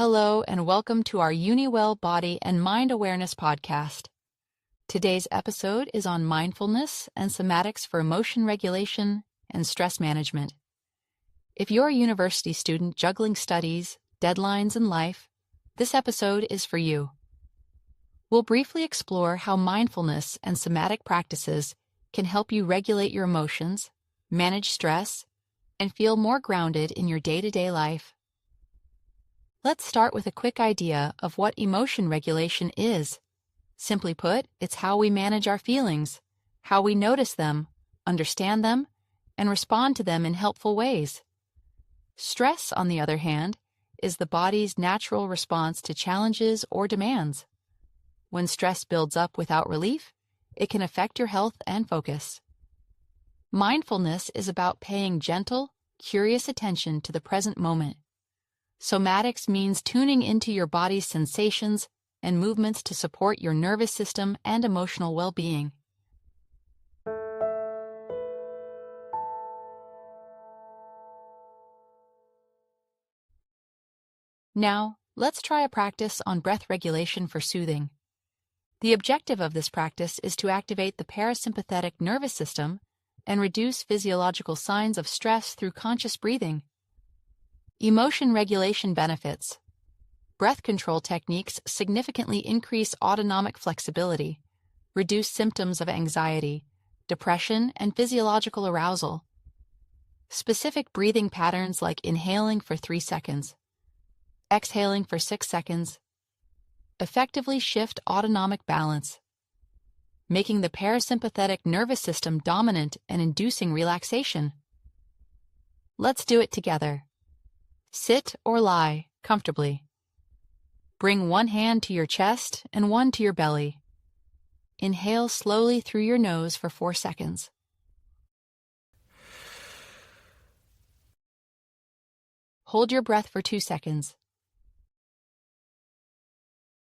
Hello, and welcome to our UniWell Body and Mind Awareness podcast. Today's episode is on mindfulness and somatics for emotion regulation and stress management. If you're a university student juggling studies, deadlines, and life, this episode is for you. We'll briefly explore how mindfulness and somatic practices can help you regulate your emotions, manage stress, and feel more grounded in your day-to-day life. Let's start with a quick idea of what emotion regulation is. Simply put, it's how we manage our feelings, how we notice them, understand them, and respond to them in helpful ways. Stress, on the other hand, is the body's natural response to challenges or demands. When stress builds up without relief, it can affect your health and focus. Mindfulness is about paying gentle, curious attention to the present moment. Somatics means tuning into your body's sensations and movements to support your nervous system and emotional well-being. Now, let's try a practice on breath regulation for soothing. The objective of this practice is to activate the parasympathetic nervous system and reduce physiological signs of stress through conscious breathing. Emotion regulation benefits. Breath control techniques significantly increase autonomic flexibility, reduce symptoms of anxiety, depression, and physiological arousal. Specific breathing patterns like inhaling for 3 seconds, exhaling for 6 seconds, effectively shift autonomic balance, making the parasympathetic nervous system dominant and inducing relaxation. Let's do it together. Sit or lie comfortably. Bring one hand to your chest and one to your belly. Inhale slowly through your nose for 4 seconds. Hold your breath for 2 seconds.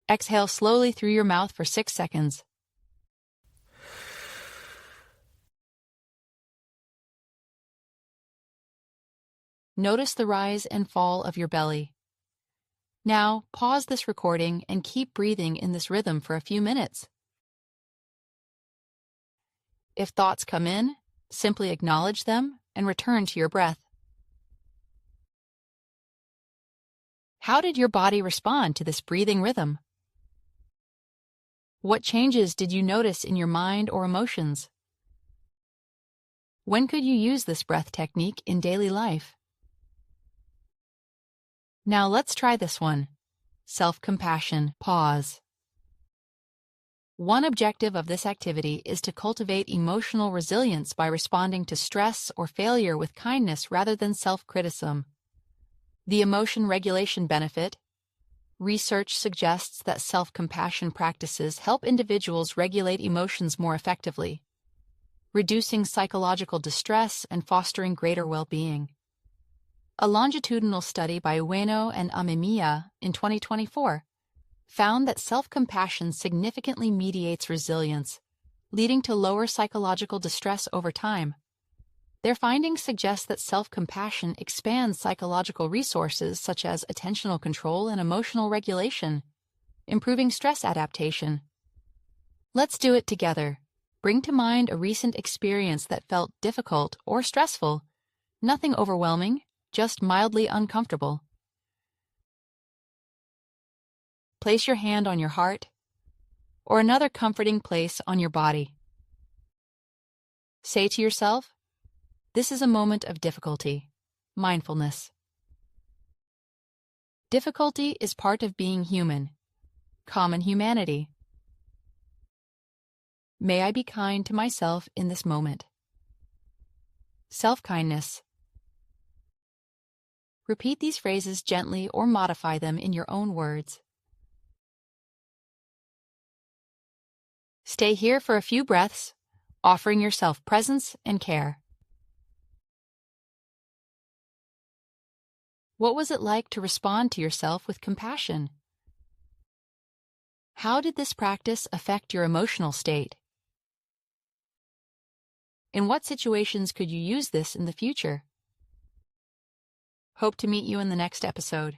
Exhale slowly through your mouth for 6 seconds. Notice the rise and fall of your belly. Now, pause this recording and keep breathing in this rhythm for a few minutes. If thoughts come in, simply acknowledge them and return to your breath. How did your body respond to this breathing rhythm? What changes did you notice in your mind or emotions? When could you use this breath technique in daily life? Now let's try this one. Self-compassion. Pause. One objective of this activity is to cultivate emotional resilience by responding to stress or failure with kindness rather than self-criticism. The emotion regulation benefit. Research suggests that self-compassion practices help individuals regulate emotions more effectively, reducing psychological distress and fostering greater well-being. A longitudinal study by Ueno and Amemiya in 2024 found that self-compassion significantly mediates resilience, leading to lower psychological distress over time. Their findings suggest that self-compassion expands psychological resources such as attentional control and emotional regulation, improving stress adaptation. Let's do it together. Bring to mind a recent experience that felt difficult or stressful. Nothing overwhelming, just mildly uncomfortable. Place your hand on your heart or another comforting place on your body. Say to yourself, "This is a moment of difficulty." Mindfulness. Difficulty is part of being human, common humanity. May I be kind to myself in this moment. Self-kindness. Repeat these phrases gently or modify them in your own words. Stay here for a few breaths, offering yourself presence and care. What was it like to respond to yourself with compassion? How did this practice affect your emotional state? In what situations could you use this in the future? Hope to meet you in the next episode.